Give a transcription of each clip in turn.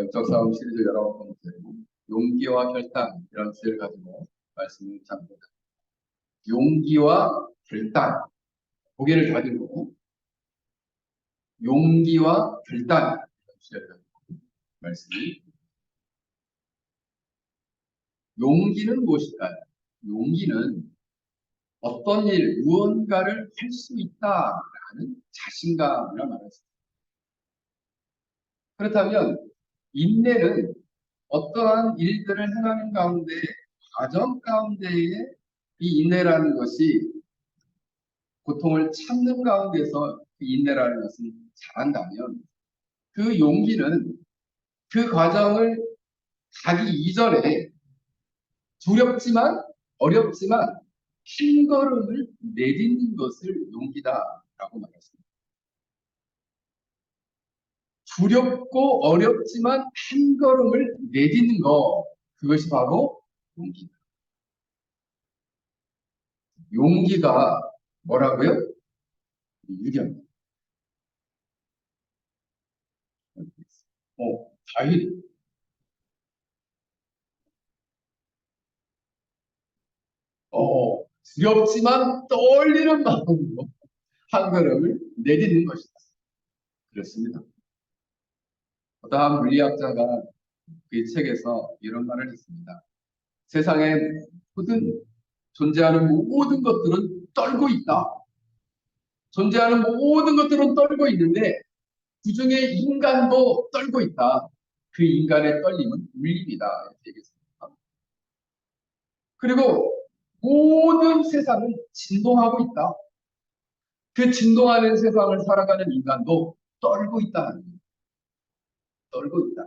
영적 싸움 시리즈 19번째 용기와 결단이라는 주제를 가지고 말씀을 나눕니다. 용기와 결단, 고개를 다들고 용기와 결단이라는 주제를 가지고 말씀을. 용기는 무엇일까요? 용기는 어떤 일, 무언가를 할 수 있다라는 자신감이라 말할 수 있습니다. 그렇다면 인내는 어떠한 일들을 행하는 가운데, 과정 가운데에 이 인내라는 것이 고통을 참는 가운데서 그 인내라는 것을 잘한다면 그 용기는 그 과정을 가기 이전에 두렵지만 어렵지만 한 걸음을 내딛는 것을 용기다라고 말했습니다. 두렵고 어렵지만 한 걸음을 내딛는 것, 그것이 바로 용기다. 용기가 뭐라고요? 유견. 다윗. 두렵지만 떨리는 마음으로 한 걸음을 내딛는 것이다. 그렇습니다. 어떠한 물리학자가 그 책에서 이런 말을 했습니다. 세상에 존재하는 모든 것들은 떨고 있다. 존재하는 모든 것들은 떨고 있는데 그 중에 인간도 떨고 있다. 그 인간의 떨림은 울림이다. 이렇게 얘기했습니다. 그리고 모든 세상은 진동하고 있다. 그 진동하는 세상을 살아가는 인간도 떨고 있다. 떨고 있다.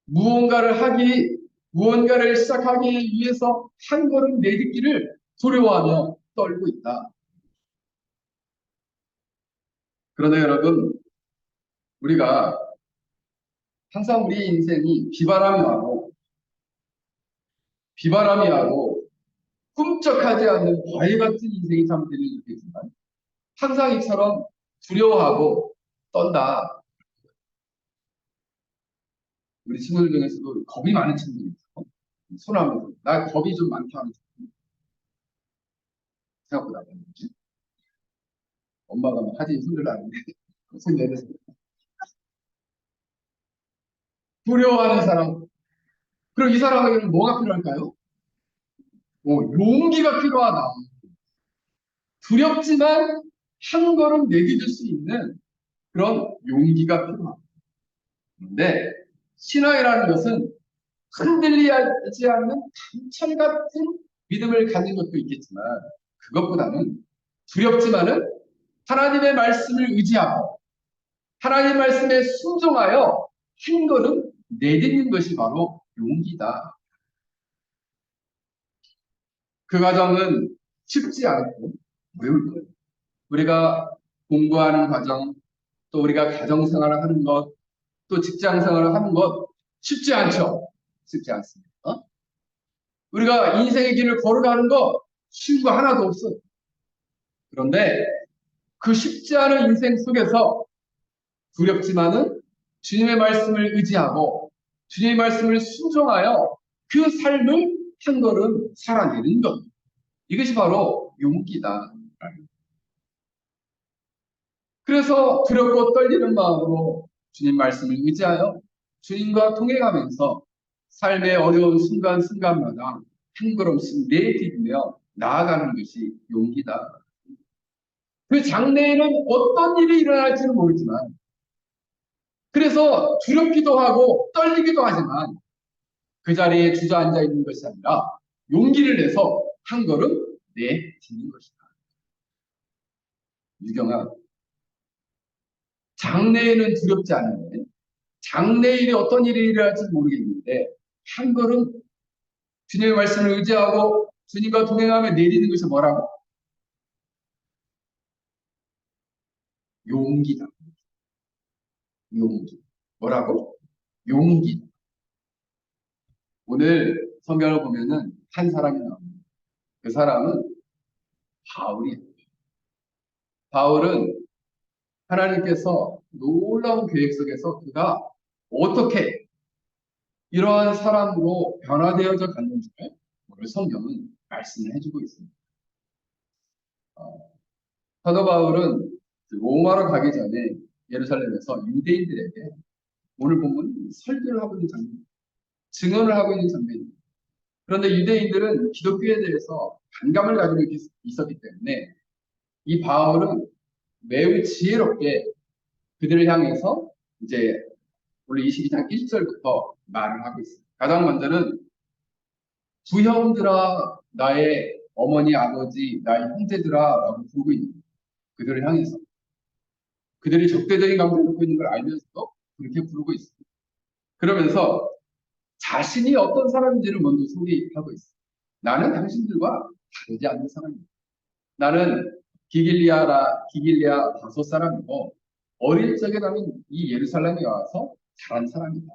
무언가를 시작하기 위해서 한 걸음 내딛기를 두려워하며 떨고 있다. 그러나 여러분, 우리가 항상 우리 인생이 비바람이 와도 꿈쩍하지 않는 바위 같은 인생이 참 되는 일이지만 항상 이처럼 두려워하고 떤다. 우리 친구들 중에서도 겁이 많은 친구들이 있어. 손 한번 들어. 나 겁이 좀 많다 하는 친구. 생각보다 안 되지. 엄마가 막 하지 손들 하는데 손 내려서 두려워하는 사람. 그럼 이 사람에게는 뭐가 필요할까요? 용기가 필요하다. 두렵지만 한 걸음 내딛을 수 있는 그런 용기가 필요합니다. 그런데 신앙이라는 것은 흔들리지 않는 강철 같은 믿음을 갖는 것도 있겠지만 그것보다는 두렵지만은 하나님의 말씀을 의지하고 하나님 말씀에 순종하여 한 걸음 내딛는 것이 바로 용기다. 그 과정은 쉽지 않고 어려울 거예요. 우리가 공부하는 과정, 또 우리가 가정생활을 하는 것, 또 직장생활을 하는 것 쉽지 않죠. 쉽지 않습니다. 우리가 인생의 길을 걸어가는 거 쉬운 거 하나도 없어요. 그런데 그 쉽지 않은 인생 속에서 두렵지만은 주님의 말씀을 의지하고 주님의 말씀을 순종하여 그 삶을 한 걸음 살아내는 것. 이것이 바로 용기다. 그래서 두렵고 떨리는 마음으로 주님 말씀을 의지하여 주님과 통해가면서 삶의 어려운 순간순간마다 한 걸음씩 내딛으며 나아가는 것이 용기다. 그 장래에는 어떤 일이 일어날지는 모르지만 그래서 두렵기도 하고 떨리기도 하지만 그 자리에 주저앉아 있는 것이 아니라 용기를 내서 한 걸음 내딛는 것이다. 유경아, 장래에는 두렵지 않은데 장래일에 어떤 일이 일어날지 모르겠는데 한 걸음 주님의 말씀을 의지하고 주님과 동행하며 내딛는 것이 뭐라고? 용기다. 용기. 뭐라고? 용기. 오늘 성경을 보면은 한 사람이 나옵니다. 그 사람은 바울이에요. 바울은 하나님께서 놀라운 계획 속에서 그가 어떻게 이러한 사람으로 변화되어져 갔는지를 오늘 성경은 말씀을 해주고 있습니다. 사도 바울은 로마로 가기 전에 예루살렘에서 유대인들에게 오늘 보면 설교를 하고 있는 장면, 증언을 하고 있는 장면입니다. 그런데 유대인들은 기독교에 대해서 반감을 가지고 있었기 때문에 이 바울은 매우 지혜롭게 그들을 향해서 이제 원래 22장 1절부터 말을 하고 있습니다. 가장 먼저는 두 형들아, 나의 어머니, 아버지, 나의 형제들아 라고 부르고 있는 거예요. 그들을 향해서. 그들이 적대적인 관계를 갖고 있는 걸 알면서도 그렇게 부르고 있습니다. 그러면서 자신이 어떤 사람인지를 먼저 소개하고 있어요. 나는 당신들과 다르지 않는 사람입니다. 나는 기길리아 다섯 사람이고 어릴 적에 나는 이 예루살렘에 와서 자란 사람이다.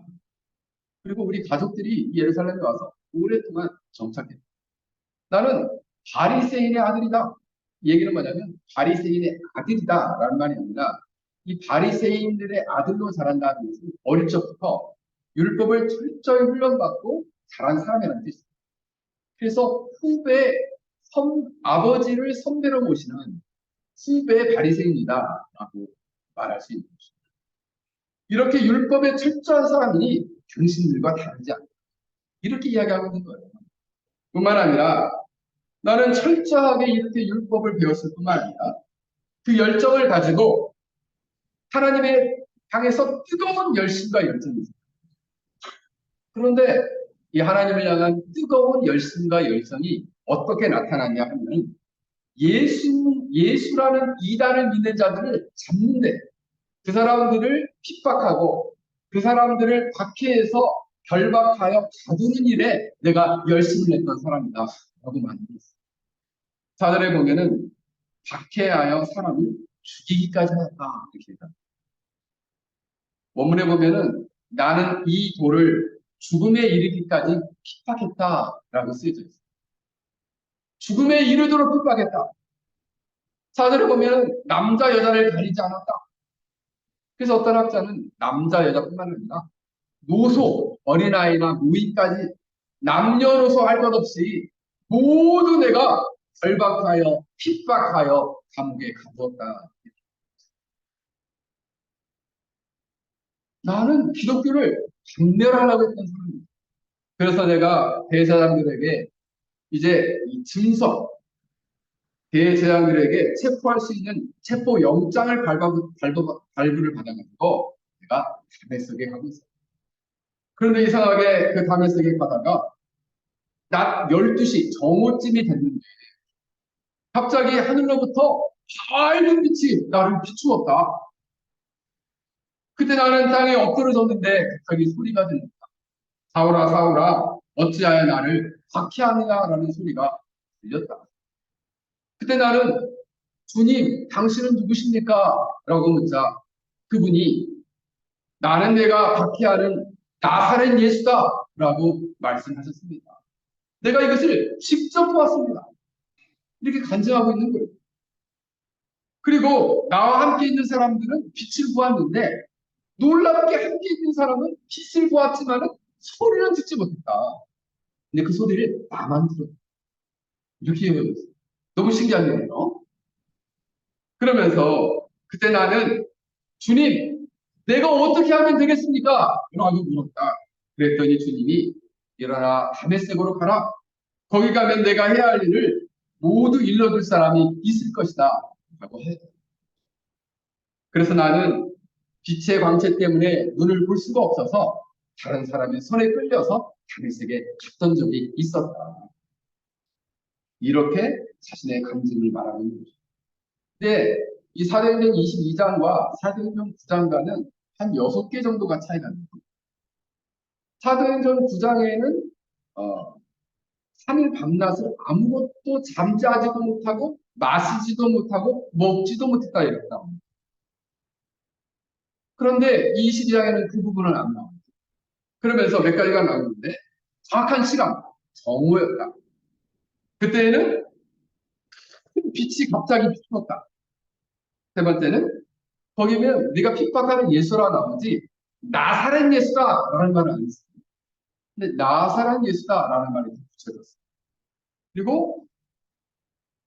그리고 우리 가족들이 이 예루살렘에 와서 오랫동안 정착했다. 나는 바리새인의 아들이다. 이 얘기는 뭐냐면 바리새인의 아들이다라는 말이 아니라 이 바리새인들의 아들로 자란다는 것은 어릴 적부터 율법을 철저히 훈련받고 자란 사람이라는 뜻입니다. 그래서 아버지를 선배로 모시는 후배 바리새인이다라고 말할 수 있는 것입니다. 이렇게 율법에 철저한 사람이 당신들과 다르지 않다. 이렇게 이야기하고 있는 거예요. 뿐만 아니라 나는 철저하게 이렇게 율법을 배웠을 뿐만 아니라 그 열정을 가지고 하나님의 향해서 뜨거운 열심과 열정이 있어요. 그런데 이 하나님을 향한 뜨거운 열심과 열정이 어떻게 나타났냐 하면 예수라는 이단을 믿는 자들을 잡는데 그 사람들을 핍박하고 그 사람들을 박해해서 결박하여 가두는 일에 내가 열심을 냈던 사람이다 라고 말했습니다. 사절에 보면은 박해하여 사람을 죽이기까지 하였다 이렇게 했다. 원문에 보면은 나는 이 돌을 죽음에 이르기까지 핍박했다라고 쓰여져 있어요. 죽음에 이르도록 핍박했다. 사절에 보면 남자 여자를 가리지 않았다. 그래서 어떤 학자는 남자 여자뿐만 아니라 노소, 어린아이나 노인까지 남녀노소 할 것 없이 모두 내가 결박하여 핍박하여 감옥에 가두었다. 나는 기독교를 박멸하려고 했던 사람입니다. 그래서 내가 대제사장들에게 이제 이 증서, 대제사장들에게 체포할 수 있는 체포 영장을 발부를 받아가지고 내가 다메섹에 가고 있어요. 그런데 이상하게 그 다메섹에 가다가 낮 12시 정오쯤이 됐는데 갑자기 하늘로부터 밝은 빛이 나를 비추었다. 그때 나는 땅에 엎드러졌는데 갑자기 소리가 들렸다. 사울아 사울아 어찌하여 나를 박해하느냐라는 소리가 들렸다. 그때 나는 주님 당신은 누구십니까? 라고 묻자 그분이 나는 내가 박해하는 나사렛 예수다 라고 말씀하셨습니다. 내가 이것을 직접 보았습니다. 이렇게 간증하고 있는 거예요. 그리고 나와 함께 있는 사람들은 빛을 보았는데 놀랍게 함께 있는 사람은 빛을 보았지만 소리는 듣지 못했다. 근데 그 소리를 나만 들었다. 이렇게 얘기해요. 너무 신기한 일이에요. 그러면서 그때 나는 주님 내가 어떻게 하면 되겠습니까? 라고 물었다. 그랬더니 주님이 일어나 다메섹으로 가라. 거기 가면 내가 해야 할 일을 모두 일러줄 사람이 있을 것이다. 라고 해요. 그래서 나는 빛의 광채 때문에 눈을 볼 수가 없어서 다른 사람의 손에 끌려서 다메섹에 갔던 적이 있었다. 이렇게 자신의 감정을 말하는 거죠. 근데 이 사도행전 22장과 사도행전 9장과는 한 6개 정도가 차이가 납니다. 사도행전 9장에는 3일 밤낮을 아무것도 잠자지도 못하고 마시지도 못하고 먹지도 못했다 이랬다. 그런데 22장에는 그 부분은 안 나옵니다. 그러면서 몇 가지가 나오는데 정확한 시간, 정오였다. 그때는 빛이 갑자기 비추었다. 세 번째는 거기면 네가 핍박하는 예수라 나오지 나사렛 예수다라는 말을 안 했어요. 근데 나사렛 예수다라는 말이 붙여졌어요. 그리고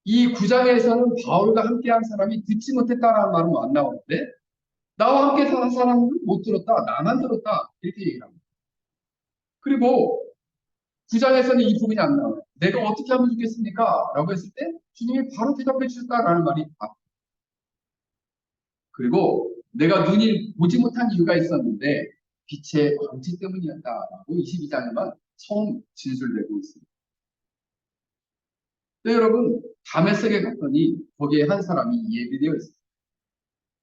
이 9장에서는 바울과 함께한 사람이 듣지 못했다라는 말은 안 나오는데 나와 함께 산 사람은 못 들었다. 나만 들었다. 이렇게 얘기를 합니다. 그리고 9장에서는 이 부분이 안 나와요. 내가 어떻게 하면 좋겠습니까? 라고 했을 때 주님이 바로 대답해 주셨다라는 말이 그리고 내가 눈이 보지 못한 이유가 있었는데 빛의 광채 때문이었다라고 22장에만 처음 진술되고 있습니다. 네, 여러분 다메섹에 갔더니 거기에 한 사람이 예비되어 있습니다.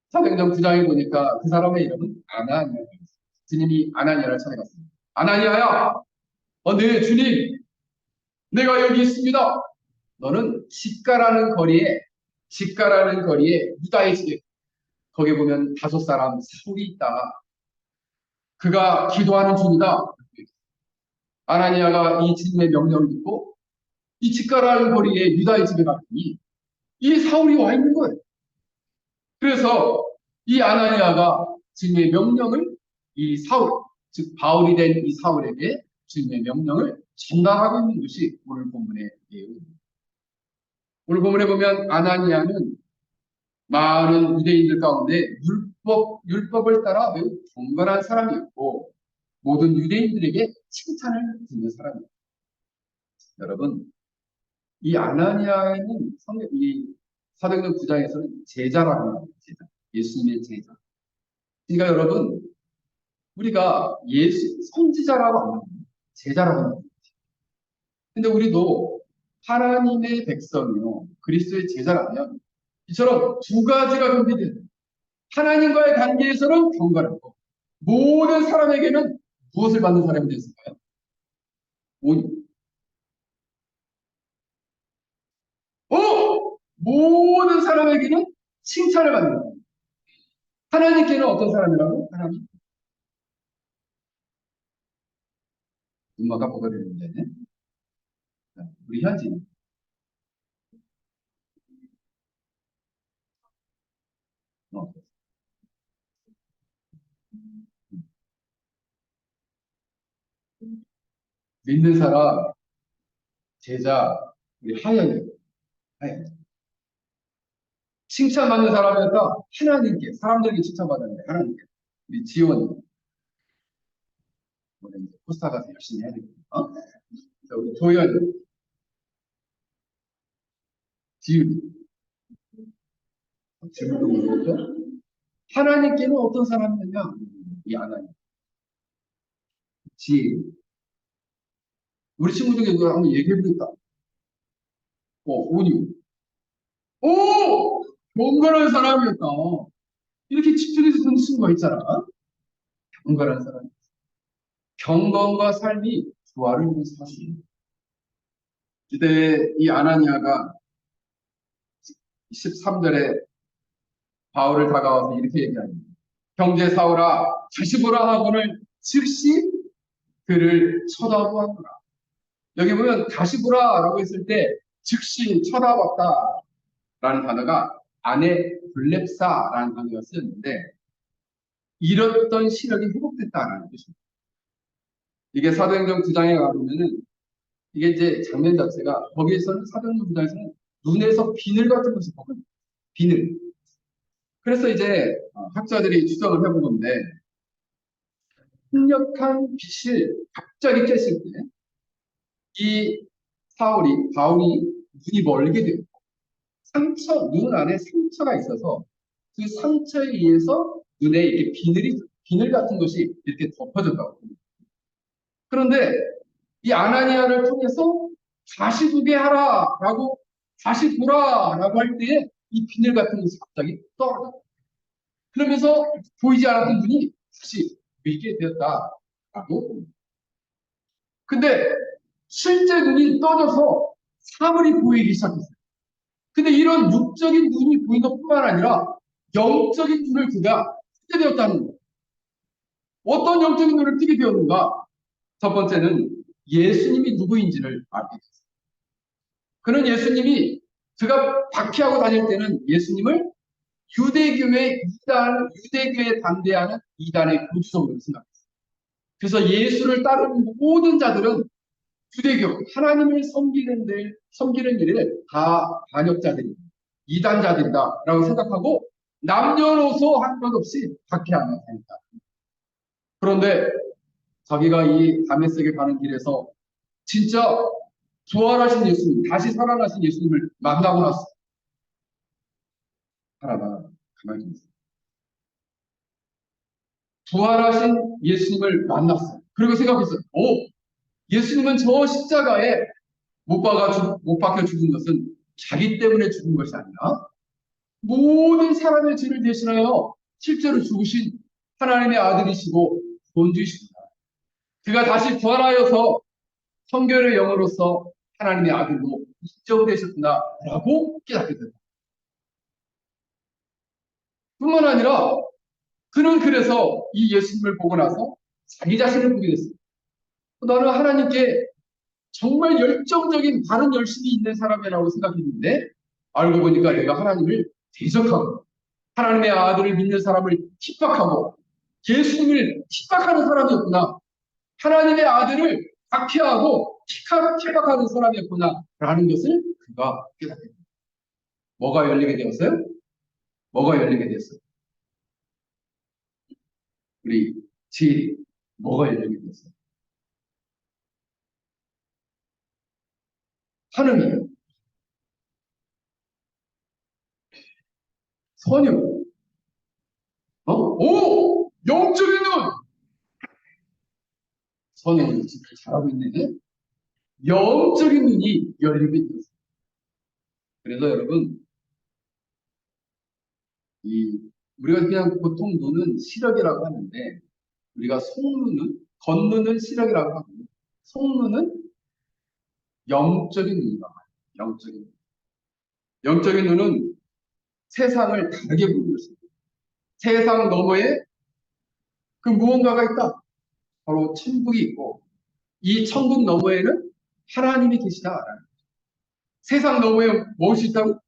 사도행전 9장에 보니까 그 사람의 이름은 아나니아였습니다. 주님이 아나니아를 찾아갔습니다. 아나니아야, 네 주님, 내가 여기 있습니다. 너는 집가라는 거리에 유다의 집에 거기 보면 5 사람 사울이 있다. 그가 기도하는 중이다. 아나니아가 이 주님의 명령을 듣고 이 집가라는 거리에 유다의 집에 갔더니 이 사울이 와 있는 거예요. 그래서 이 아나니아가 주님의 명령을 이 사울, 즉 바울이 된 이 사울에게 주님의 명령을 전달하고 있는 것이 오늘 본문의 내용입니다. 오늘 본문에 보면 아나니아는 많은 유대인들 가운데 율법을 따라 매우 경건한 사람이었고 모든 유대인들에게 칭찬을 듣는 사람이에요. 여러분, 이 아나니아에는 이 사도행전 9장에서는 제자라고 합니다. 제자. 예수님의 제자. 그러니까 여러분, 우리가 선지자라고 안 합니다. 제자라고 합니다. 근데 우리도 하나님의 백성이요, 그리스도의 제자라면 이처럼 2가지가 경계되는 하나님과의 관계에서는 경건하고 모든 사람에게는 무엇을 받는 사람이 됐을까요? 모든 사람에게는 칭찬을 받는 거예요. 하나님께는 어떤 사람이라고? 하나님. 엄마가 보거리는데 우리 현진. 어. 믿는 사람, 제자, 우리 하연이. 칭찬받는 사람이었다. 하나님께, 사람들에게 칭찬받았는데 하나님께. 우리 지원, 포스타 가서 열심히 해야 되겠다. 우리 조연, 지율이, 지율도 모르겠죠? 하나님께는 어떤 사람이냐? 이 하나님. 지 우리 친구 중에 그거 한번 얘기해보니까, 오니. 오! 경건한 사람이었다. 이렇게 집중해서 던진 친구가 있잖아. 경건한 사람. 경건과 삶이 조화를 이루는 사실. 이때 이 아나니아가 13절에 바울을 다가와서 이렇게 얘기합니다. 형제 사울아, 다시 보라 하고는 즉시 그를 쳐다보았더라. 여기 보면 다시 보라라고 했을 때 즉시 쳐다봤다라는 단어가 아내 블렙사라는 단어가 쓰였는데 잃었던 시력이 회복됐다라는 뜻입니다. 이게 사도행전 9장에 가보면은 이게 이제 장면 자체가 거기에서는 사도행전 9장에서는 눈에서 비늘 같은 것이 보거든요. 비늘. 그래서 이제 학자들이 추정을 해본 건데 강력한 빛을 갑자기 쬐을 때 이 바울이 눈이 멀게 되고 눈 안에 상처가 있어서 그 상처에 의해서 눈에 이렇게 비늘 같은 것이 이렇게 덮어졌다고 합니다. 그런데 이 아나니아를 통해서 다시 보게 하라라고 다시 보라라고 할 때에 이 비늘 같은 것이 갑자기 떨어져. 그러면서 보이지 않았던 눈이 다시 보이게 되었다라고. 근데 실제 눈이 떠져서 사물이 보이기 시작했어요. 근데 이런 육적인 눈이 보인 것뿐만 아니라 영적인 눈을 그가 뜨게 되었다는 거예요. 어떤 영적인 눈을 뜨게 되었는가? 첫 번째는 예수님이 누구인지를 알게 됐어요. 그는 예수님이 그가 박해하고 다닐 때는 예수님을 유대교에 반대하는 이단의 교주성으로 생각했어요. 그래서 예수를 따르는 모든 자들은 유대교, 하나님을 섬기는 일에 다 반역자들이다, 이단자들이다라고 생각하고 남녀노소 한 것 없이 박해하며 다녔다. 그런데 자기가 이 다메섹에 가는 길에서 진짜 부활하신 예수님, 다시 살아나신 예수님을 만나고 나서 하나가 가만히 있어요. 부활하신 예수님을 만났어요. 그리고 생각했어요. 예수님은 저 십자가에 못 박혀 죽은 것은 자기 때문에 죽은 것이 아니라 모든 사람의 죄를 대신하여 실제로 죽으신 하나님의 아들이시고 본주이십니다. 그가 다시 부활하여서 성결의 영으로서 하나님의 아들로 인정되셨구나라고 깨닫게 됩니다. 뿐만 아니라 그는 그래서 이 예수님을 보고 나서 자기 자신을 보게 됐습니다. 나는 하나님께 정말 열정적인 바른 열심이 있는 사람이라고 생각했는데 알고 보니까 내가 하나님을 대적하고 하나님의 아들을 믿는 사람을 핍박하고 예수님을 핍박하는 사람이었구나. 하나님의 아들을 박해하고 핍박하는 사람이었구나 라는 것을 그가 깨닫게 됩니다. 뭐가 열리게 되었어요? 뭐가 열리게 됐어요? 우리 지혜리 뭐가 열리게 됐어요? 하느님, 선유, 영적인 눈! 선유는 진짜 잘하고 있네. 영적인 눈이 열리게 되었어요. 그래서 여러분, 우리가 그냥 보통 눈은 시력이라고 하는데, 우리가 겉눈은 시력이라고 하고, 속눈은 영적인 눈이라고 해요. 영적인 눈. 영적인 눈은 세상을 다르게 보는 것입니다. 세상 너머에 그 무언가가 있다. 바로 천국이 있고, 이 천국 너머에는 하나님이 계시다라는 거죠. 세상 너머에 무엇이 있다고?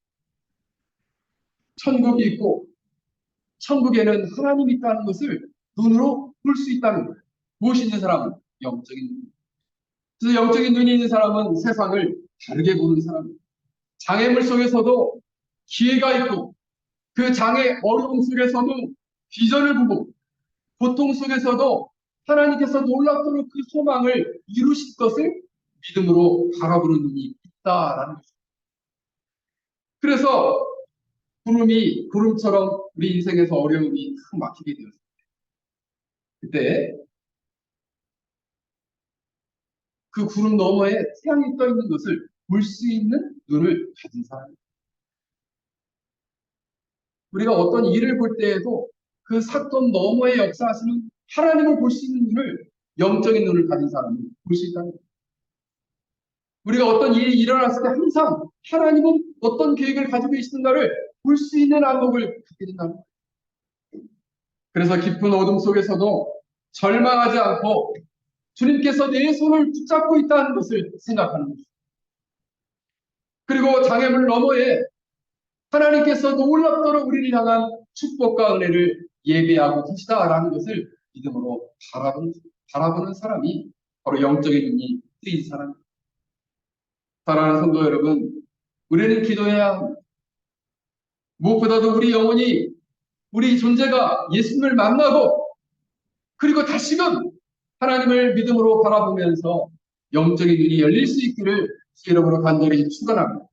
천국이 있고, 천국에는 하나님이 있다는 것을 눈으로 볼 수 있다는 거예요. 무엇이 있는 사람은? 영적인 눈. 그래서 영적인 눈이 있는 사람은 세상을 다르게 보는 사람입니다. 장애물 속에서도 기회가 있고, 그 장애 어려움 속에서도 비전을 보고, 고통 속에서도 하나님께서 놀랍도록 그 소망을 이루실 것을 믿음으로 바라보는 눈이 있다라는 것입니다. 그래서 구름처럼 우리 인생에서 어려움이 탁 막히게 되었습니다. 그때 그 구름 너머에 태양이 떠 있는 것을 볼 수 있는 눈을 가진 사람입니다. 우리가 어떤 일을 볼 때에도 그 사건 너머에 역사하시는 하나님을 볼 수 있는 눈을, 영적인 눈을 가진 사람이 볼 수 있다는 거예요. 우리가 어떤 일이 일어났을 때 항상 하나님은 어떤 계획을 가지고 계시는가를 볼 수 있는 안목을 갖게 된다는 거예요. 그래서 깊은 어둠 속에서도 절망하지 않고 주님께서 내 손을 붙잡고 있다는 것을 생각하는 것입니다. 그리고 장애물 너머에 하나님께서 놀랍도록 우리를 향한 축복과 은혜를 예배하고 계시다라는 것을 믿음으로 바라보는 사람이 바로 영적인 눈이 뜨인 사람입니다. 사랑하는 성도 여러분, 우리는 기도해야 합니다. 무엇보다도 우리 영혼이, 우리 존재가 예수님을 만나고 그리고 다시금 하나님을 믿음으로 바라보면서 영적인 눈이 열릴 수 있기를 이름으로 간절히 축원합니다.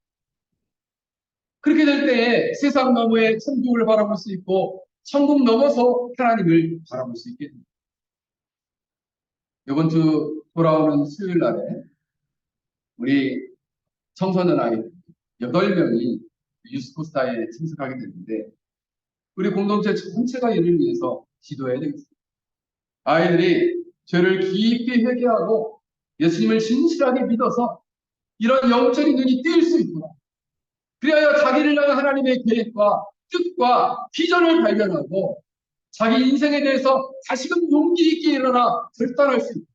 그렇게 될 때에 세상 너머에 천국을 바라볼 수 있고 천국 넘어서 하나님을 바라볼 수 있게 됩니다. 이번 주 돌아오는 수요일 날에 우리 청소년 아이 8명이 유스코스타에 참석하게 됐는데 우리 공동체 전체가 이를 위해서 기도해야 되겠습니다. 아이들이 죄를 깊이 회개하고 예수님을 진실하게 믿어서 이런 영적인 눈이 뜰 수 있구나. 그리하여 자기를 향한 하나님의 계획과 뜻과 비전을 발견하고 자기 인생에 대해서 다시금 용기 있게 일어나 결단할 수 있다.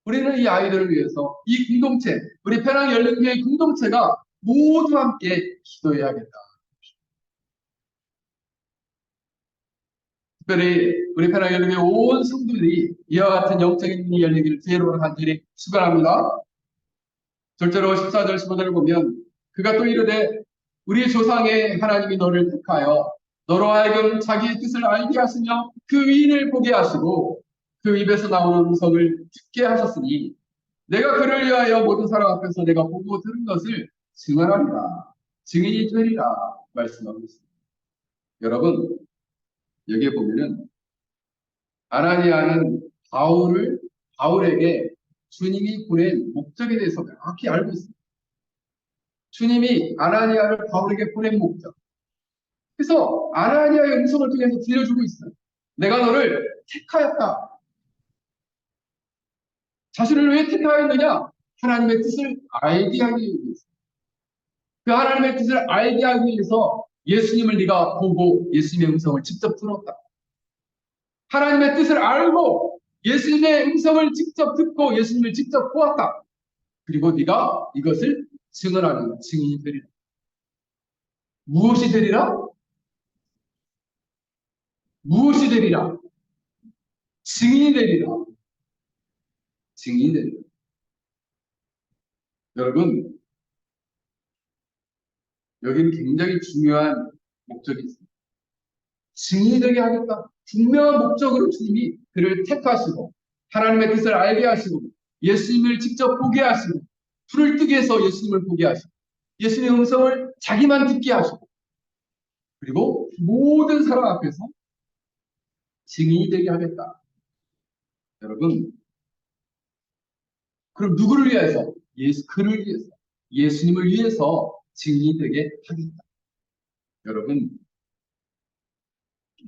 우리는 이 아이들을 위해서 이 공동체, 우리 페랑 열린교회 공동체가 모두 함께 기도해야겠다. 특별히 우리 패널교회 온 성도들이 이와 같은 영적인 눈이 열리기를 주의로 간절히 축원합니다. 절대로 14절 15절을 보면 그가 또 이르되 우리 조상의 하나님이 너를 택하여 너로 하여금 자기의 뜻을 알게 하시며 그 의인을 보게 하시고 그 입에서 나오는 음성을 듣게 하셨으니 내가 그를 위하여 모든 사람 앞에서 내가 보고 들은 것을 증언하리라 증인이 되리라 말씀하고 있습니다. 여러분 여기에 보면은 아나니아는 바울에게 주님이 보낸 목적에 대해서 명확히 알고 있습니다. 주님이 아나니아를 바울에게 보낸 목적. 그래서 아나니아의 음성을 통해서 들려주고 있어요. 내가 너를 택하였다. 자신을 왜 택하였느냐? 하나님의 뜻을 알게 하기 위해서. 그 하나님의 뜻을 알게 하기 위해서 예수님을 네가 보고 예수님의 음성을 직접 들었다. 하나님의 뜻을 알고 예수님의 음성을 직접 듣고 예수님을 직접 보았다. 그리고 네가 이것을 증언하는 증인이 되리라. 무엇이 되리라? 무엇이 되리라? 증인이 되리라. 증인이 되리라. 여러분, 여기는 굉장히 중요한 목적이 있습니다. 증인이 되게 하겠다. 분명한 목적으로 주님이 그를 택하시고 하나님의 뜻을 알게 하시고 예수님을 직접 보게 하시고 불을 뜨게 해서 예수님을 보게 하시고 예수님의 음성을 자기만 듣게 하시고 그리고 모든 사람 앞에서 증인이 되게 하겠다. 여러분, 그럼 누구를 위해서? 그를 위해서. 예수님을 위해서 증인이 되게 하겠다. 여러분,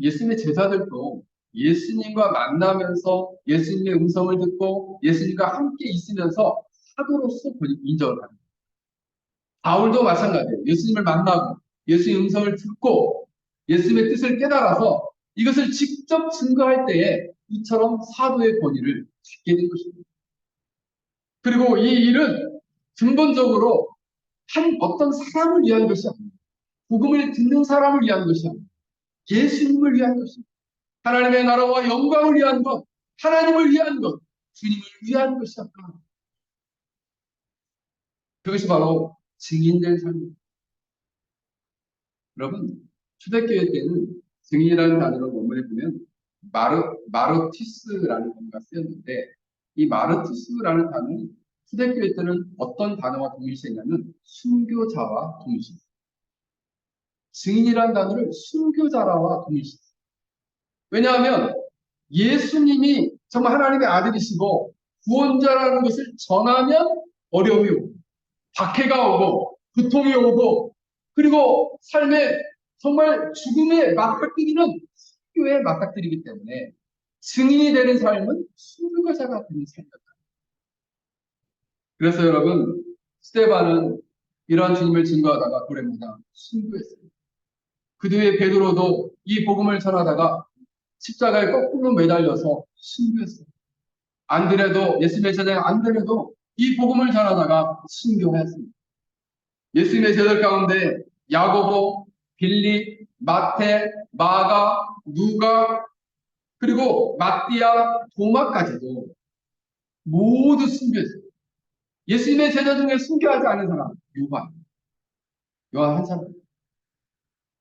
예수님의 제자들도 예수님과 만나면서 예수님의 음성을 듣고 예수님과 함께 있으면서 사도로서 인정을 합니다. 바울도 마찬가지예요. 예수님을 만나고 예수님의 음성을 듣고 예수님의 뜻을 깨달아서 이것을 직접 증거할 때에 이처럼 사도의 권위를 갖게 된 것입니다. 그리고 이 일은 근본적으로 어떤 사람을 위한 것이 아닙니다. 복음을 듣는 사람을 위한 것이 아닙니다. 예수님을 위한 것입니다. 하나님의 나라와 영광을 위한 것, 하나님을 위한 것, 주님을 위한 것이었다. 그것이 바로 증인된 삶입니다. 여러분, 초대교회 때는 증인이라는 단어를 원문에 보면 마르티스라는 단어가 쓰였는데 이 마르티스라는 단어는 초대교회 때는 어떤 단어와 동일시했냐면 순교자와 동일시했어요. 증인이라는 단어를 순교자와 동일시했어요. 왜냐하면 예수님이 정말 하나님의 아들이시고 구원자라는 것을 전하면 어려움이 오고 박해가 오고 고통이 오고 그리고 삶의 정말 죽음에 맞닥뜨리는 순교에 맞닥뜨리기 때문에 증인이 되는 삶은 순교자가 되는 삶이었다. 그래서 여러분 스데반은 이러한 주님을 증거하다가 돌에마다 순교했습니다. 그 뒤에 베드로도 이 복음을 전하다가 십자가에 거꾸로 매달려서 순교했어요. 안드레도 예수님의 제자 안드레도 이 복음을 전하다가 순교했습니다. 예수님의 제자들 가운데 야고보, 빌립, 마태, 마가, 누가 그리고 마띠아, 도마까지도 모두 순교했어요. 예수님의 제자 중에 순교하지 않은 사람 요한 한 사람.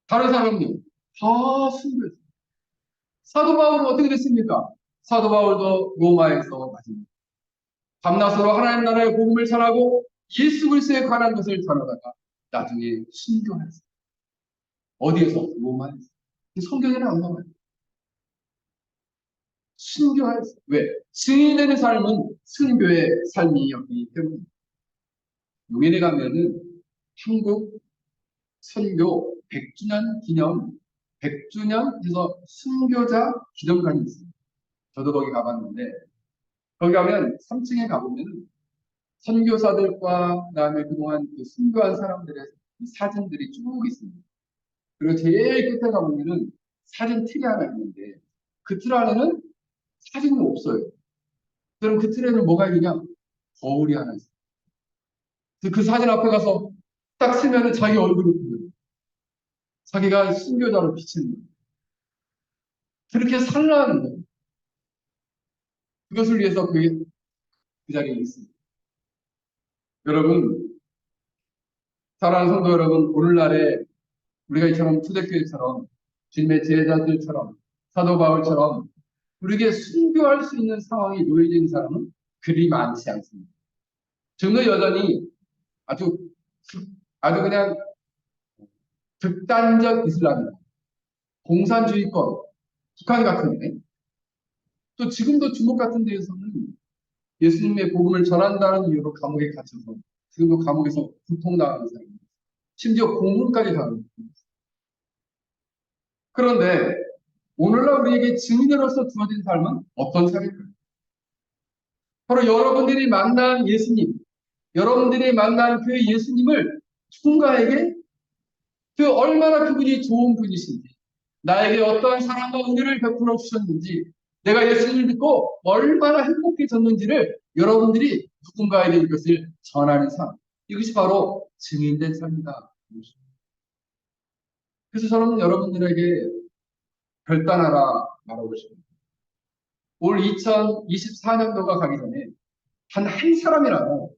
다른 사람은요 다 순교했어요. 사도 바울은 어떻게 됐습니까? 사도 바울도 로마에서 맞습니다. 밤낮으로 하나님 나라의 복음을 전하고 예수 그리스도에 관한 것을 전하다가 나중에 순교했어요. 어디에서? 로마에서. 성경에는 안 나와요. 순교했어요. 왜? 증인이 되는 삶은 순교의 삶이었기 때문에. 용인에 가면은 한국 선교 100주년 기념 100주년 해서 순교자 기념관이 있어요. 저도 거기 가봤는데 거기 가면 3층에 가보면 선교사들과 그다음에 그동안 그 순교한 사람들의 사진들이 쭉 있습니다. 그리고 제일 끝에 가보면은 사진 틀이 하나 있는데 그 틀 안에는 사진은 없어요. 그럼 그 틀에는 뭐가 있느냐? 거울이 하나 있어요. 그 사진 앞에 가서 딱 쓰면은 자기 얼굴이 보여요. 자기가 순교자로 비치는 거예요. 그렇게 살라는 거예요. 그것을 위해서 그 자리에 있습니다. 여러분, 사랑하는 성도 여러분, 오늘날에 우리가 이처럼 초대교회처럼 주님의 제자들처럼 사도 바울처럼 우리에게 순교할 수 있는 상황이 놓여진 사람은 그리 많지 않습니다. 지금도 여전히 아주 아주 그냥 극단적 이슬람이다. 공산주의권, 북한 같은데 또 지금도 중국 같은 데에서는 예수님의 복음을 전한다는 이유로 감옥에 갇혀서 지금도 감옥에서 고통당하는 사람입니다. 심지어 고문까지 당하는 사람입니다. 그런데 오늘날 우리에게 증인으로서 주어진 삶은 어떤 삶일까요? 바로 여러분들이 만난 예수님, 여러분들이 만난 그 예수님을 누군가에게 그 얼마나 그분이 좋은 분이신지, 나에게 어떠한 사랑과 은혜를 베풀어 주셨는지, 내가 예수님을 믿고 얼마나 행복해졌는지를 여러분들이 누군가에게 이것을 전하는 삶. 이것이 바로 증인된 삶이다. 그래서 저는 여러분들에게 결단 하나 말하고 싶습니다. 올 2024년도가 가기 전에 단 한 사람이라도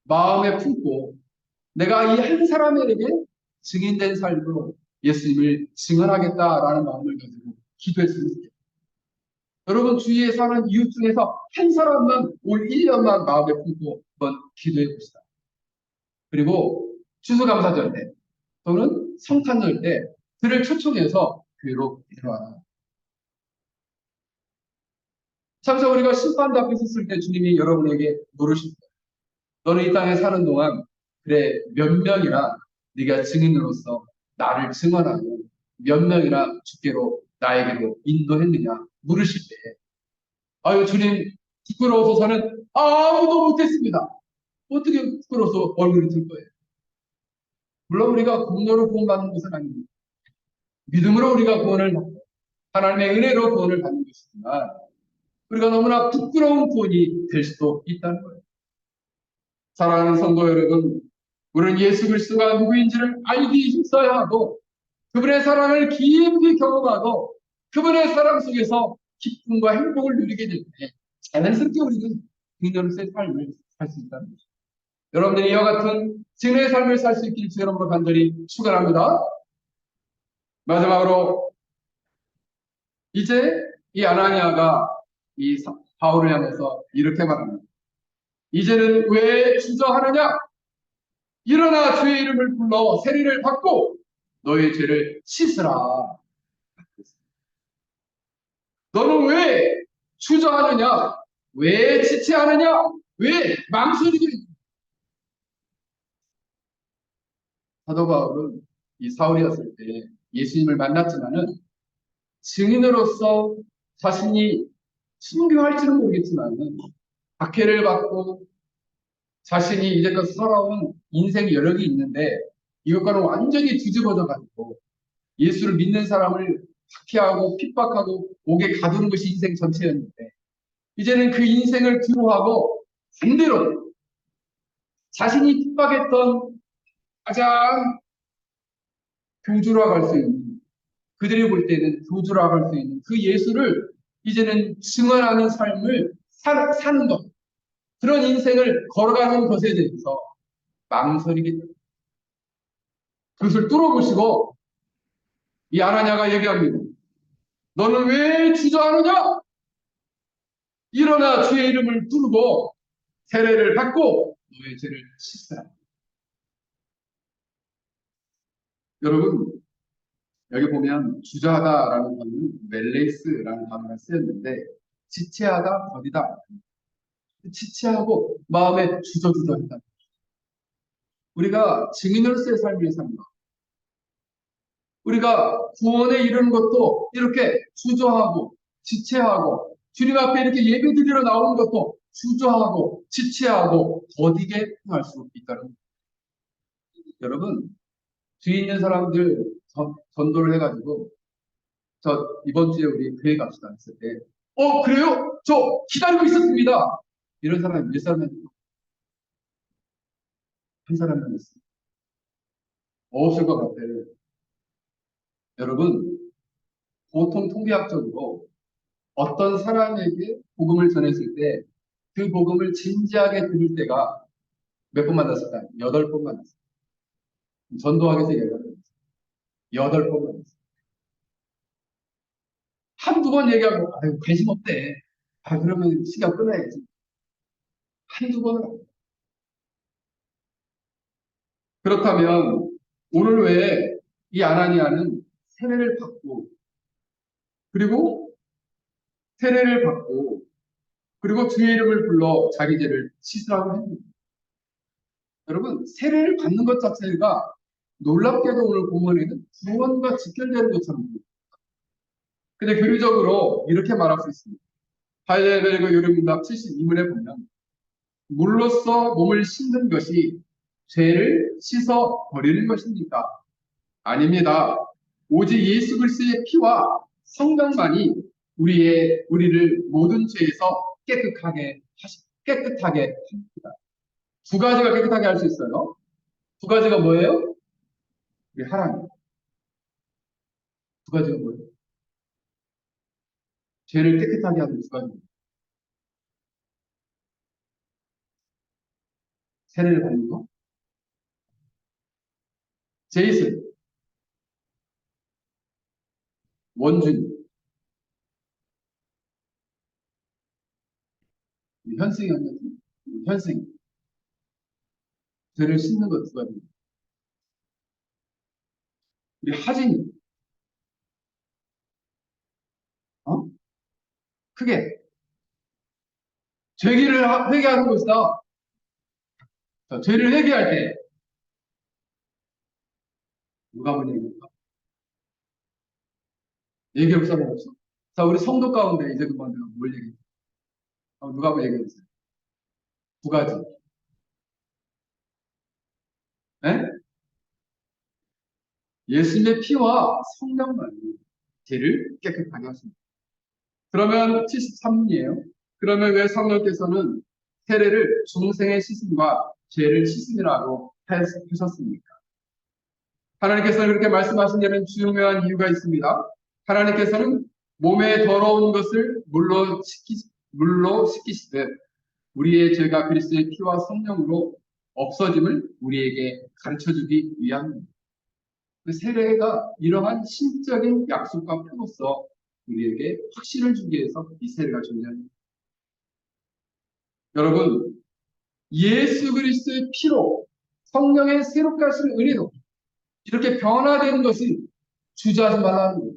마음에 품고 내가 이 한 사람에게 증인된 삶으로 예수님을 증언하겠다라는 마음을 가지고 기도했으면 좋겠습니다. 여러분 주위에 사는 이웃 중에서 한 사람만 올 1년만 마음에 품고 한번 기도해 봅시다. 그리고 추수감사절 때 또는 성탄절 때 그를 초청해서 교회로 데려와라. 참사 우리가 심판도 앞에 섰을 때 주님이 여러분에게 물으실 거예요. 너는 이 땅에 사는 동안 그래 몇 명이나 네가 증인으로서 나를 증언하고 몇 명이나 주께로 나에게로 인도했느냐 물으실 때 아유 주님 부끄러워서 저는 아무도 못했습니다. 어떻게 부끄러워서 얼굴이 들 거예요. 물론 우리가 공로로 구원받는 것은 아닙니다. 믿음으로 우리가 구원을 받고 하나님의 은혜로 구원을 받는 것이지만 우리가 너무나 부끄러운 구원이 될 수도 있다는 거예요. 사랑하는 성도 여러분, 우리는 예수 그리스도가 누구인지를 알기 힘써야 하고 그분의 사랑을 깊이 경험하고 그분의 사랑 속에서 기쁨과 행복을 누리게 될 때 자연스럽게 우리는 그리스도의 삶을 살 수 있다는 것입니다. 여러분들이 이와 같은 진의 삶을 살 수 있길 주 여러분을 간절히 축원합니다. 마지막으로 이제 이 아나니아가 이 바울을 향해서 이렇게 말합니다. 이제는 왜 주저하느냐? 일어나 주의 이름을 불러 세례를 받고 너의 죄를 씻으라. 너는 왜 주저하느냐? 왜 지체하느냐? 왜 망설이고 있느냐? 사도 바울은 이 사울이었을 때 예수님을 만났지만은 증인으로서 자신이 순교할지는 모르겠지만은 박해를 받고 자신이 이제껏 살아온 인생 여력이 있는데 이것과는 완전히 뒤집어져 가지고 예수를 믿는 사람을 박해하고 핍박하고 옥에 가두는 것이 인생 전체였는데 이제는 그 인생을 뒤로하고 반대로 자신이 핍박했던 가장 교주라고 할 수 있는 그들이 볼 때는 교주라고 할 수 있는 그 예수를 이제는 증언하는 삶을 사는 것 그런 인생을 걸어가는 것에 대해서 망설이게 됩니다. 그것을 뚫어보시고 이 아나냐가 얘기합니다. 너는 왜 주저하느냐? 일어나 주의 이름을 부르고 세례를 받고 너의 죄를 씻으라. 여러분 여기 보면 주저하다라는 단어는 멜레이스라는 단어가 쓰였는데 지체하다, 버리다. 지체하고 마음에 주저주저하다. 우리가 증인으로서의 삶을 삽니다. 우리가 구원에 이르는 것도 이렇게 주저하고 지체하고 주님 앞에 이렇게 예배드리러 나오는 것도 주저하고 지체하고 더디게 행할 수 있다는 거예요. 여러분 뒤에 있는 사람들 전도를 해가지고 저 이번 주에 우리 교회 갑시다 했을 때 그래요? 저 기다리고 있었습니다. 이런 사람이 몇 사람이 한 사람만 있어요. 없을 것 같아요. 여러분 보통 통계학적으로 어떤 사람에게 복음을 전했을 때 그 복음을 진지하게 들을 때가 몇 번 만났을까? 8번 만났어요. 전도학에서 얘기하는 8번 만났어요. 한두 번 얘기하고, 아유, 관심 없대. 아, 그러면 시간 끊어야지. 한두 번은 안 돼. 그렇다면 오늘 왜 이 아나니아는 세례를 받고, 그리고 세례를 받고, 그리고 주의 이름을 불러 자기 죄를 씻으라고 했습니다. 여러분, 세례를 받는 것 자체가 놀랍게도 오늘 본문에는 구원과 직결되는 것처럼 보입니다. 근데 교리적으로 이렇게 말할 수 있습니다. 하이델베르그 요리문답 72문에 보면 물로써 몸을 씻는 것이 죄를 씻어 버리는 것입니까? 아닙니다. 오직 예수 그리스도의 피와 성령만이 우리를 모든 죄에서 깨끗하게 합니다. 두 가지가 깨끗하게 할 수 있어요. 두 가지가 뭐예요? 우리 하나님. 두 가지가 뭐예요? 죄를 깨끗하게 하는 두 가지. 세례를 받는 거. 제이슨, 원준, 현승이 현승. 죄를 씻는 것 두 가지. 우리 하진이, 어? 크게. 죄기를 회개하는 것이다. 자, 죄를 회개할 때 누가 보냐 이겁니까? 얘기할 사람 없어? 자, 우리 성도 가운데 이제 그만 내가 뭘 얘기해? 누가 한번 얘기해주세요. 두 가지. 네? 예수님의 피와 성령만이 죄를 깨끗하게 하십니다. 그러면 73문이에요. 그러면 왜 성령께서는 세례를 중생의 씻음과 죄를 씻음이라고 하셨습니까? 하나님께서는 그렇게 말씀하신 데는 중요한 이유가 있습니다. 하나님께서는 몸에 더러운 것을 물로 씻기시되 우리의 죄가 그리스도의 피와 성령으로 없어짐을 우리에게 가르쳐주기 위함입니다. 그 세례가 이러한 신적인 약속과 표로서 우리에게 확신을 주기 위해서 이 세례가 존재합니다. 여러분, 예수 그리스도의 피로 성령의 새롭게 하시는 은혜로 이렇게 변화되는 것이 주저하지 말라는 거예요.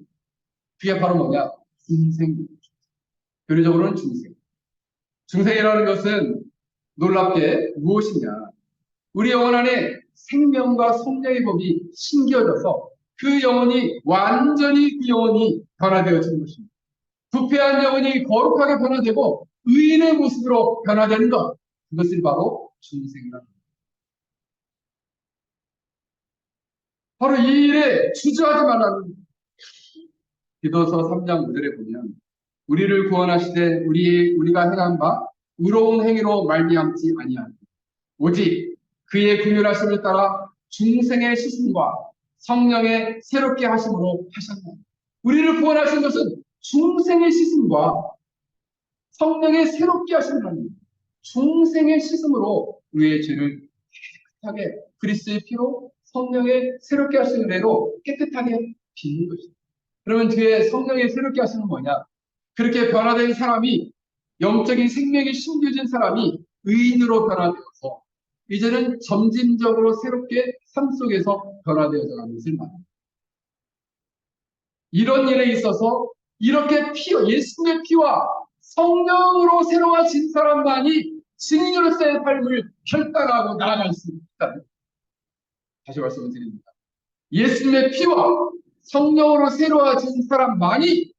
그게 바로 뭐냐? 중생입니다. 교리적으로는 중생. 중생이라는 것은 놀랍게 무엇이냐? 우리 영혼 안에 생명과 성령의 법이 심겨져서 그 영혼이 완전히 그 영혼이 변화되어지는 것입니다. 부패한 영혼이 거룩하게 변화되고 의인의 모습으로 변화되는 것. 그것이 바로 중생이라는 겁니다. 바로 이 일에 주저하지 말라는 기도서 3장 5절에 보면 우리를 구원하시되 우리가 행한 바 의로운 행위로 말미암지 아니하니 오직 그의 긍휼하심을 따라 중생의 씻음과 성령의 새롭게 하심으로 하셨나니 우리를 구원하신 것은 중생의 씻음과 성령의 새롭게 하심이라니 중생의 씻음으로 우리의 죄를 깨끗하게 그리스도의 피로 성령의 새롭게 하시는 은혜로 깨끗하게 빚는 것입니다. 그러면 뒤에 성령의 새롭게 하시는 뭐냐? 그렇게 변화된 사람이 영적인 생명이 심겨진 사람이 의인으로 변화되어서 이제는 점진적으로 새롭게 삶 속에서 변화되어져 가는 것을 말합니다. 이런 일에 있어서 이렇게 예수님의 피와 성령으로 새로워진 사람만이 증인으로서의 삶을 결단하고 나아갈 수 있다. 다시 말씀을 드립니다. 예수님의 피와 성령으로 새로워진 사람만이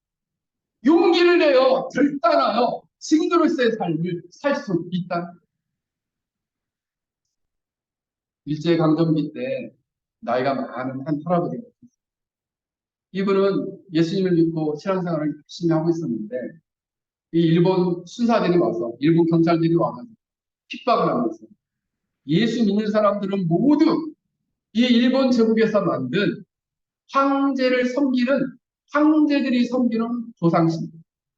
용기를 내어 결단하여 증인으로서의 삶을 살 수 있다. 일제강점기 때 나이가 많은 한 할아버지가 있었어요. 이분은 예수님을 믿고 신앙생활을 열심히 하고 있었는데 이 일본 순사들이 와서 일본 경찰들이 와서 핍박을 하면서 예수 믿는 사람들은 모두 이 일본 제국에서 만든 황제를 섬기는 황제들이 섬기는 조상신,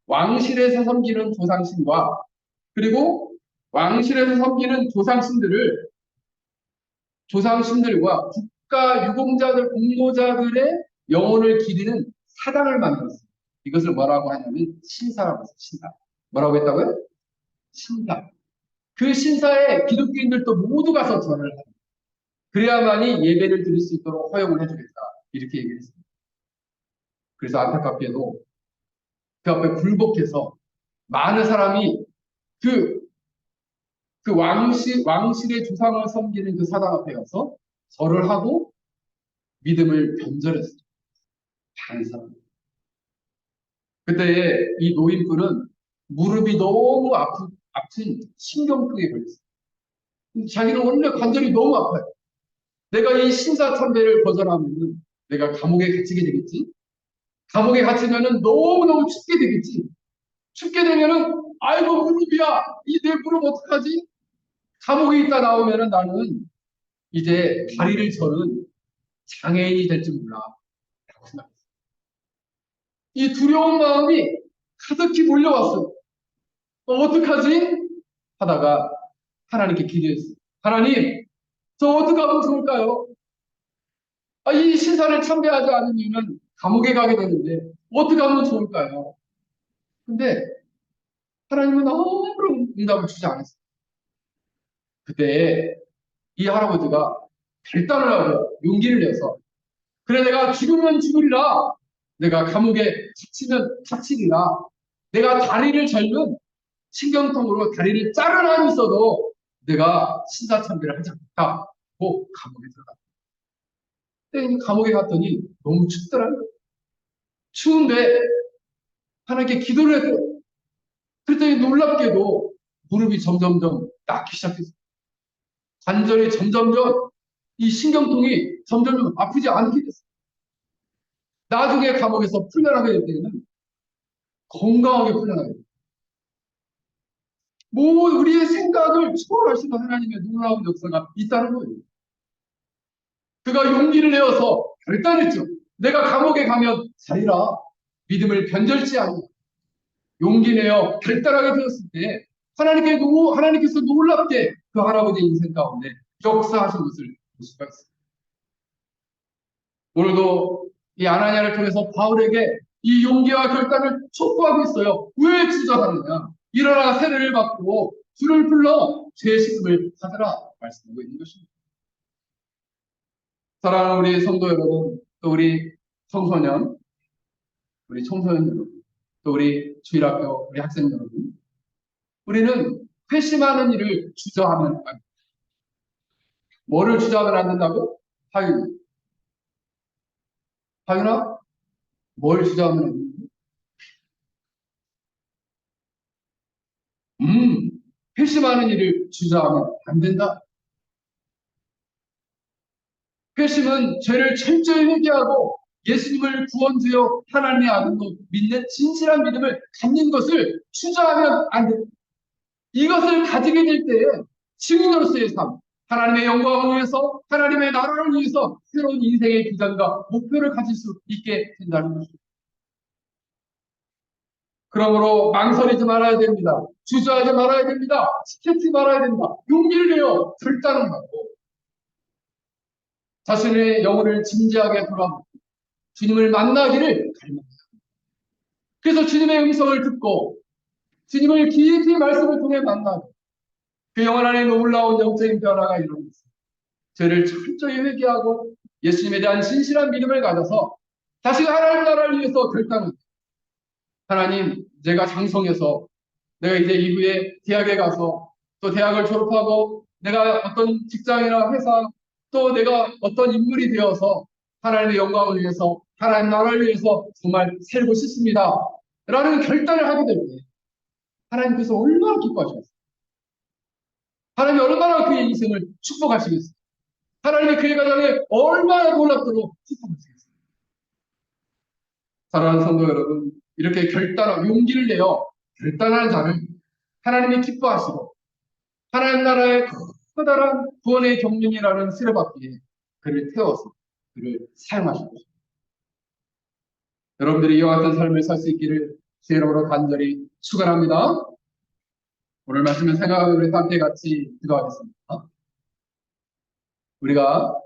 왕실에서 섬기는 조상신과 그리고 왕실에서 섬기는 조상신들과 국가 유공자들, 공모자들의 영혼을 기리는 사당을 만들었어요. 이것을 뭐라고 하냐면 신사라고 했어요. 신사. 뭐라고 했다고요? 신사. 그 신사에 기독교인들도 모두 가서 절을 해요. 그래야만이 예배를 드릴 수 있도록 허용을 해주겠다. 이렇게 얘기를 했습니다. 그래서 안타깝게도 그 앞에 굴복해서 많은 사람이 그, 왕실의 조상을 섬기는 그 사당 앞에 가서 절을 하고 믿음을 변절했어요. 많은 사람. 그때 이 노인분은 무릎이 너무 아픈 신경병에 걸렸어요. 자기는 원래 관절이 너무 아파요. 내가 이 신사참배를 거절하면 내가 감옥에 갇히게 되겠지. 감옥에 갇히면은 너무너무 춥게 되겠지. 춥게 되면은 아이고 무릎이야. 이 내 무릎 어떡하지? 감옥에 있다 나오면은 나는 이제 다리를 저는 장애인이 될 줄 몰라. 라고 생각했어요. 이 두려운 마음이 가득히 몰려왔어요. 어떡하지? 하다가 하나님께 기도했어요. 하나님, 저 어떻게 하면 좋을까요? 이 신사를 참배하지 않으면 감옥에 가게 되는데 어떻게 하면 좋을까요? 근데 하나님은 아무런 응답을 주지 않았어요. 그때 이 할아버지가 결단을 하고 용기를 내서 그래 내가 죽으면 죽으리라 내가 감옥에 갇히면 갇히리라 내가 다리를 절면 신경통으로 다리를 자른 한이 있어도 내가 신사참배를 하지 않겠다고 감옥에 들어갔어요. 근데 감옥에 갔더니 너무 춥더라고요. 추운데 하나님께 기도를 했어요. 그랬더니 놀랍게도 무릎이 점점점 낫기 시작했어요. 관절이 점점점 이 신경통이 점점 아프지 않게 됐어요. 나중에 감옥에서 풀려나게 될 때는 건강하게 풀려나게 돼요. 뭐 우리의 생각을 초월하시는 하나님의 놀라운 역사가 있다는 거예요. 그가 용기를 내어서 결단했죠. 내가 감옥에 가면 살리라. 믿음을 변절치 않고 용기 내어 결단하게 되었을 때 하나님께서 놀랍게 그 할아버지의 인생 가운데 역사하신 것을 볼 수가 있습니다. 오늘도 이 아나니아를 통해서 바울에게 이 용기와 결단을 촉구하고 있어요. 왜 주저하느냐? 일어나 세례를 받고 주를 불러 죄 씻음을 받으라 말씀하고 있는 것입니다. 사랑하는 우리 성도 여러분, 또 우리 청소년, 우리 청소년 여러분, 또 우리 주일학교 우리 학생 여러분, 우리는 회심하는 일을 주저하면 안 됩니다. 뭐를 주저하면 안 된다고? 하윤. 하윤아, 뭘 주저하면 안 된다고? 음, 회심하는 일을 주저하면 안 된다. 회심은 죄를 철저히 회개하고 예수님을 구원주여 하나님의 아들로 믿는 진실한 믿음을 갖는 것을 주저하면 안 됩니다. 이것을 가지게 될 때에 증인으로서의 삶, 하나님의 영광을 위해서, 하나님의 나라를 위해서 새로운 인생의 비전과 목표를 가질 수 있게 된다는 것입니다. 그러므로 망설이지 말아야 됩니다. 주저하지 말아야 됩니다. 지키지 말아야 됩니다. 용기를 내어 결단을 하고 자신의 영혼을 진지하게 돌아보고 주님을 만나기를 갈망합니다. 그래서 주님의 음성을 듣고 주님을 깊이 말씀을 통해 만나고 그 영혼 안에 놀라운 영적인 변화가 일어납니다. 죄를 철저히 회개하고 예수님에 대한 진실한 믿음을 가져서 다시 하나님 나라를 위해서 결단합니다. 하나님, 내가 장성해서 내가 이제 이후에 대학에 가서 또 대학을 졸업하고 내가 어떤 직장이나 회사 또 내가 어떤 인물이 되어서 하나님의 영광을 위해서 하나님 나라를 위해서 정말 살고 싶습니다. 라는 결단을 하게 될 때 하나님께서 얼마나 기뻐하시겠어요? 하나님이 얼마나 그의 인생을 축복하시겠어요? 하나님이 그의 가정에 얼마나 놀랍도록 축복하시겠어요? 사랑하는 성도 여러분, 이렇게 용기를 내어 결단하는 자는 하나님이 기뻐하시고 하나님 나라의 커다란 구원의 경륜이라는 수레바퀴에 그를 태워서 그를 사용하신 것입니다. 여러분들이 이와 같은 삶을 살 수 있기를 주의 이름으로 간절히 축원합니다. 오늘 말씀을 생각하며 우리 함께 같이 기도하겠습니다. 우리가